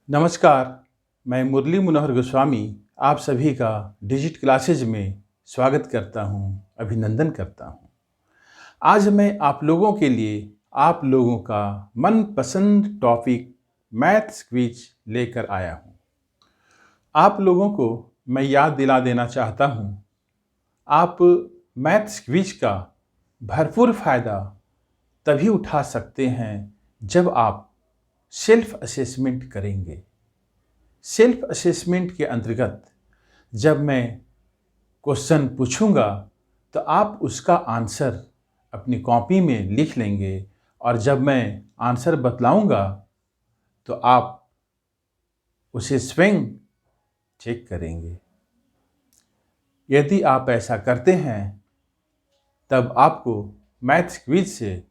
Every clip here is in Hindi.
नमस्कार, मैं मुरली मनोहर गोस्वामी आप सभी का डिजिट क्लासेज में स्वागत करता हूं, अभिनंदन करता हूं। आज मैं आप लोगों के लिए आप लोगों का मनपसंद टॉपिक मैथ्स क्विज लेकर आया हूं। आप लोगों को मैं याद दिला देना चाहता हूं, आप मैथ्स क्विज का भरपूर फ़ायदा तभी उठा सकते हैं जब आप सेल्फ असेसमेंट करेंगे। सेल्फ असेसमेंट के अंतर्गत जब मैं क्वेश्चन पूछूंगा तो आप उसका आंसर अपनी कॉपी में लिख लेंगे और जब मैं आंसर बतलाऊंगा तो आप उसे स्वयं चेक करेंगे। यदि आप ऐसा करते हैं तब आपको मैथ्स क्विज से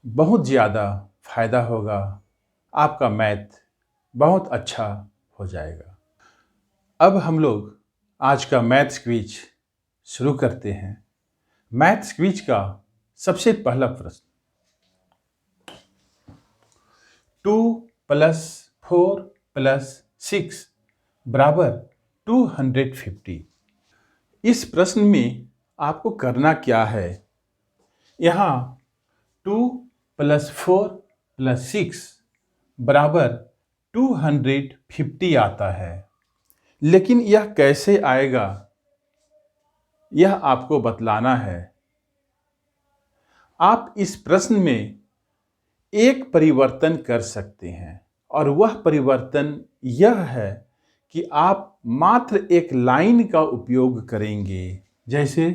बहुत ज़्यादा फ़ायदा होगा, आपका मैथ बहुत अच्छा हो जाएगा। अब हम लोग आज का मैथ्स क्विज शुरू करते हैं। मैथ्स क्विज का सबसे पहला प्रश्न, 2 + 4 + 6 बराबर 250। इस प्रश्न में आपको करना क्या है, यहाँ 2 + 4 + 6 बराबर 250 आता है, लेकिन यह कैसे आएगा यह आपको बतलाना है। आप इस प्रश्न में एक परिवर्तन कर सकते हैं और वह परिवर्तन यह है कि आप मात्र एक लाइन का उपयोग करेंगे। जैसे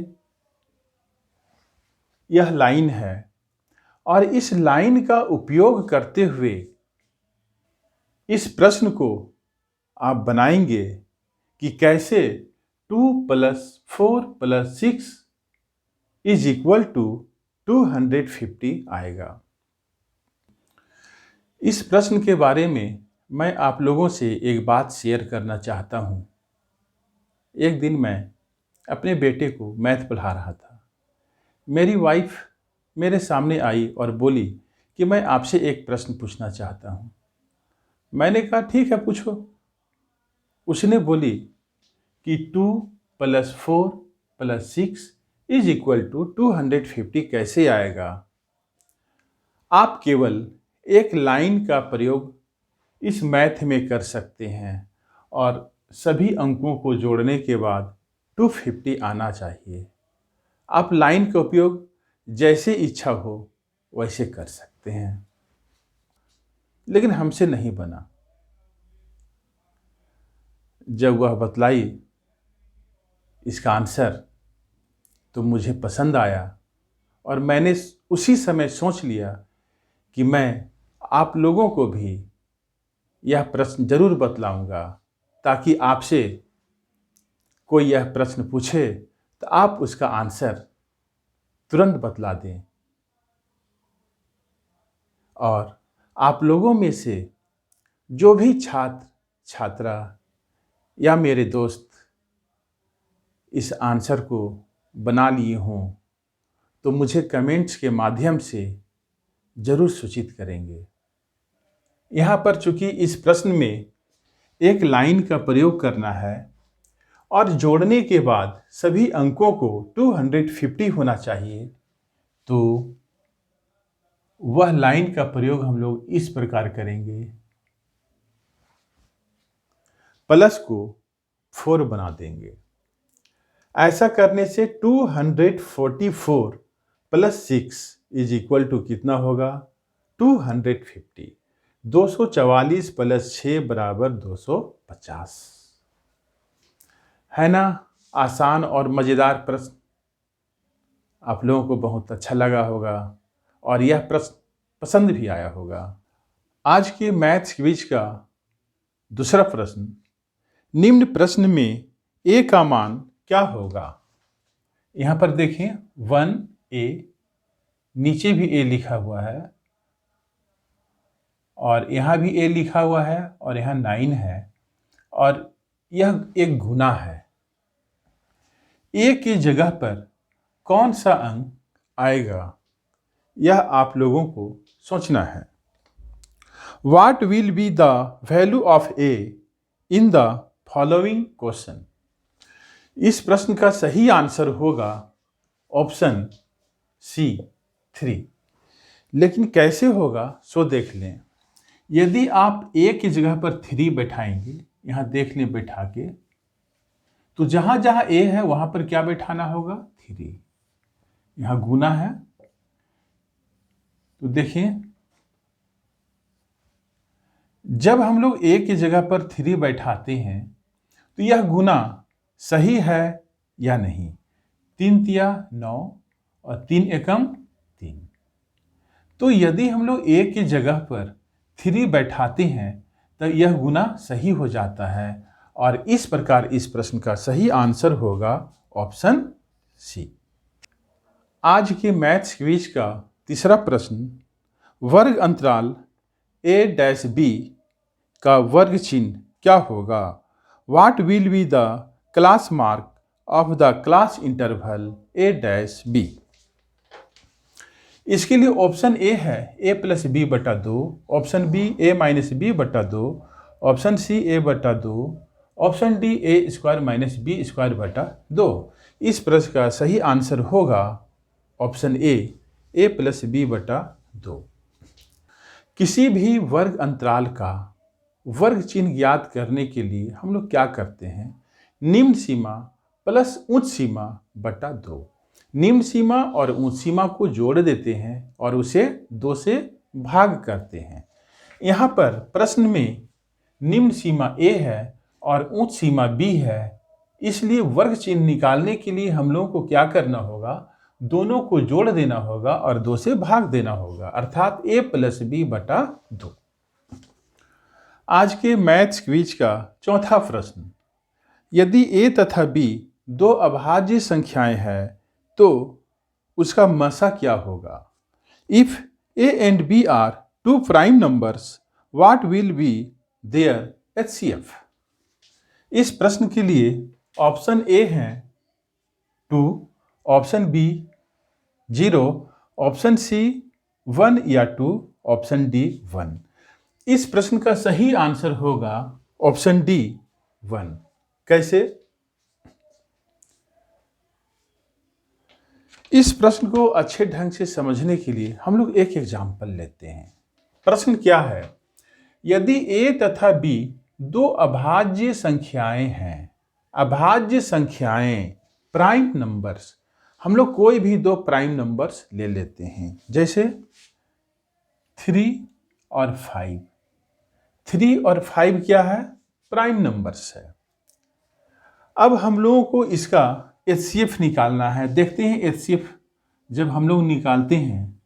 यह लाइन है और इस लाइन का उपयोग करते हुए इस प्रश्न को आप बनाएंगे कि कैसे 2 + 4 + 6 = 250 आएगा। इस प्रश्न के बारे में मैं आप लोगों से एक बात शेयर करना चाहता हूँ। एक दिन मैं अपने बेटे को मैथ पढ़ा रहा था। मेरी वाइफ मेरे सामने आई और बोली कि मैं आपसे एक प्रश्न पूछना चाहता हूँ। मैंने कहा ठीक है, पूछो। उसने बोली कि 2 + 4 + 6 = 250 कैसे आएगा। आप केवल एक लाइन का प्रयोग इस मैथ में कर सकते हैं और सभी अंकों को जोड़ने के बाद 250 आना चाहिए। आप लाइन का उपयोग जैसे इच्छा हो वैसे कर सकते हैं, लेकिन हमसे नहीं बना। जब वह बतलाई इसका आंसर तो मुझे पसंद आया और मैंने उसी समय सोच लिया कि मैं आप लोगों को भी यह प्रश्न जरूर बतलाऊंगा, ताकि आपसे कोई यह प्रश्न पूछे तो आप उसका आंसर तुरंत बतला दें। और आप लोगों में से जो भी छात्र छात्रा या मेरे दोस्त इस आंसर को बना लिए हों तो मुझे कमेंट्स के माध्यम से जरूर सूचित करेंगे। यहाँ पर चूंकि इस प्रश्न में एक लाइन का प्रयोग करना है और जोड़ने के बाद सभी अंकों को 250 होना चाहिए, तो वह लाइन का प्रयोग हम लोग इस प्रकार करेंगे। प्लस को 4 बना देंगे। ऐसा करने से 244 + 6 = कितना होगा, 250। 244 + 6 बराबर 250। है ना आसान और मज़ेदार प्रश्न। आप लोगों को बहुत अच्छा लगा होगा और यह प्रश्न पसंद भी आया होगा। आज के मैथ्स क्विज का दूसरा प्रश्न, निम्न प्रश्न में a का मान क्या होगा। यहाँ पर देखें 1a, नीचे भी a लिखा हुआ है और यहाँ भी a लिखा हुआ है और यहाँ 9 है और यह एक गुना है। a की जगह पर कौन सा अंक आएगा, यह आप लोगों को सोचना है। What will be the value of a in the following question? इस प्रश्न का सही आंसर होगा ऑप्शन सी 3। लेकिन कैसे होगा सो देख लें। यदि आप ए की जगह पर 3 बैठाएंगे, यहाँ देख लें बैठा के, तो जहां जहां ए है वहां पर क्या बैठाना होगा 3। यहां गुना है तो देखिए, जब हम लोग ए की जगह पर 3 बैठाते हैं तो यह गुना सही है या नहीं। 3 तिया 9 और 3 एकम 3। तो यदि हम लोग ए की जगह पर 3 बैठाते हैं तो यह गुना सही हो जाता है और इस प्रकार इस प्रश्न का सही आंसर होगा ऑप्शन सी। आज के मैथ्स क्विज का तीसरा प्रश्न, वर्ग अंतराल a-b का वर्ग चिन्ह क्या होगा? What will be the class mark of the class interval a-b? इसके लिए ऑप्शन ए है a+b/2, option B a-b/2, option C a/2, option D a² - b²/2। इस प्रश्न का सही आंसर होगा ऑप्शन ए a+b/2। किसी भी वर्ग अंतराल का वर्ग चिन्ह ज्ञात करने के लिए हम लोग क्या करते हैं? निम्न सीमा प्लस उच्च सीमा बटा 2। निम्न सीमा और उच्च सीमा को जोड़ देते हैं और उसे 2 से भाग करते हैं। यहाँ पर प्रश्न में निम्न सीमा a है और उच्च सीमा b है, इसलिए वर्ग चिन्ह निकालने के लिए हम लोगों को क्या करना होगा? दोनों को जोड़ देना होगा और 2 से भाग देना होगा, अर्थात a+b/2। आज के मैथ्स क्विज का चौथा प्रश्न, यदि a तथा b 2 अभाज्य संख्याएं हैं तो उसका मसा क्या होगा? If a and b are 2 prime numbers, what will be their HCF? इस प्रश्न के लिए ऑप्शन ए है 2, ऑप्शन बी 0, ऑप्शन सी 1 या 2, ऑप्शन डी 1। इस प्रश्न का सही आंसर होगा ऑप्शन डी 1। कैसे? इस प्रश्न को अच्छे ढंग से समझने के लिए हम लोग एक एग्जाम्पल लेते हैं। प्रश्न क्या है? यदि a तथा b 2 अभाज्य संख्याएं हैं, अभाज्य संख्याएं प्राइम नंबर्स, हम लोग कोई भी 2 प्राइम नंबर्स ले लेते हैं, जैसे 3 और 5। 3 और 5 क्या है? प्राइम नंबर्स है। अब हम लोगों को इसका HCF निकालना है। देखते हैं HCF जब हम लोग निकालते हैं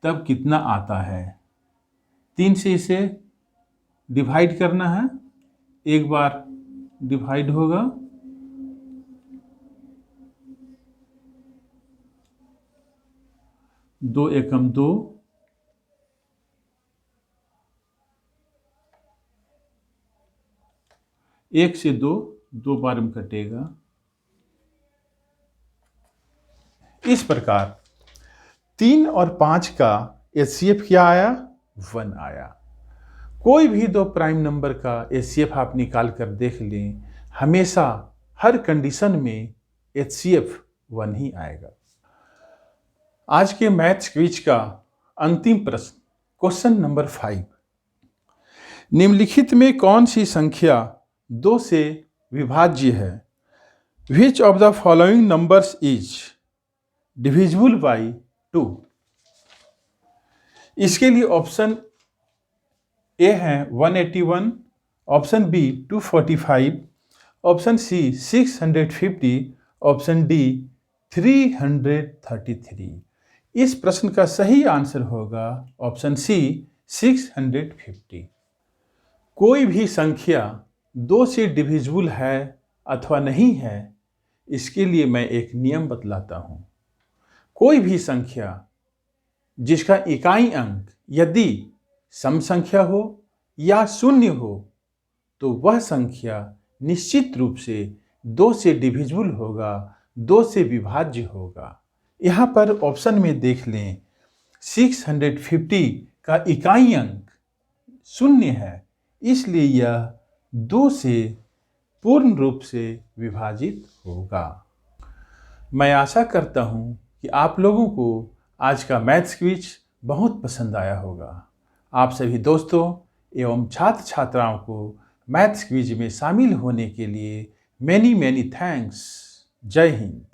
तब कितना आता है। 3 से इसे डिवाइड करना है, एक बार डिवाइड होगा, दो एकम 2, एक से 2 बार में कटेगा। इस प्रकार 3 और 5 का HCF क्या आया? 1 आया। कोई भी 2 प्राइम नंबर का HCF आप निकाल कर देख लें, हमेशा हर कंडीशन में HCF 1 ही आएगा। आज के मैथ्स क्विज का अंतिम प्रश्न, क्वेश्चन नंबर 5, निम्नलिखित में कौन सी संख्या 2 से विभाज्य है? Which of the following numbers is divisible by 2? इसके लिए ऑप्शन ए है 181, option B 245, option C 650, option D 333। इस प्रश्न का सही आंसर होगा ऑप्शन सी 650। कोई भी संख्या 2 से डिविजिबल है अथवा नहीं है, इसके लिए मैं एक नियम बतलाता हूँ। कोई भी संख्या जिसका इकाई अंक यदि सम संख्या हो या शून्य हो तो वह संख्या निश्चित रूप से 2 से डिविजिबल होगा, 2 से विभाज्य होगा। यहाँ पर ऑप्शन में देख लें, 650 का इकाई अंक शून्य है, इसलिए यह 2 से पूर्ण रूप से विभाजित होगा। मैं आशा करता हूँ कि आप लोगों को आज का मैथ्स क्विज बहुत पसंद आया होगा। आप सभी दोस्तों एवं छात्र छात्राओं को मैथ्स क्विज में शामिल होने के लिए मैनी थैंक्स। जय हिंद।